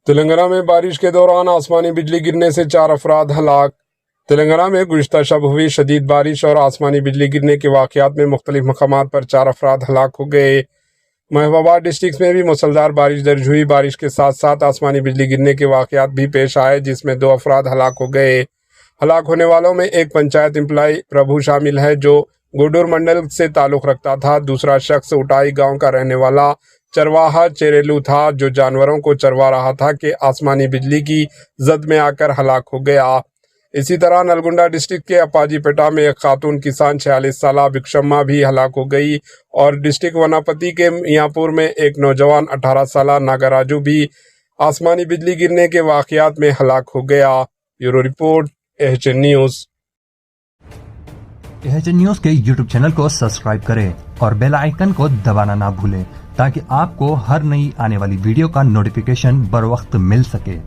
تلنگانہ میں بارش کے دوران آسمانی بجلی گرنے سے 4 افراد ہلاک۔ تلنگانہ میں گزشتہ شب ہوئی شدید بارش اور آسمانی بجلی گرنے کے واقعات میں مختلف مقامات پر 4 افراد ہلاک ہو گئے۔ مہبوبہ ڈسٹرکٹ میں بھی مسلسل بارش درج ہوئی۔ بارش کے ساتھ ساتھ آسمانی بجلی گرنے کے واقعات بھی پیش آئے، جس میں 2 افراد ہلاک ہو گئے۔ ہلاک ہونے والوں میں ایک پنچایت امپلائی پربھو شامل ہے جو گوڈور منڈل سے تعلق رکھتا تھا۔ دوسرا شخص اٹائی گاؤں کا رہنے والا چرواہا چیریلو تھا جو جانوروں کو چروا رہا تھا کہ آسمانی بجلی کی زد میں آ کر ہلاک ہو گیا۔ اسی طرح نلگنڈا ڈسٹرکٹ کے اپاجی پیٹا میں ایک خاتون کسان 46 سالہ بھکشما بھی ہلاک ہو گئی اور ڈسٹرکٹ وناپتی کے میاں پور میں ایک نوجوان 18 سالہ ناگراجو بھی آسمانی بجلی گرنے کے واقعات میں ہلاک ہو گیا۔ Bureau report AHN news. AHN news کے یوٹیوب چینل کو سبسکرائب کریں اور بیل آئیکن کو دبانا نہ بھولیں تاکہ آپ کو ہر نئی آنے والی ویڈیو کا نوٹیفیکیشن بر وقت مل سکے۔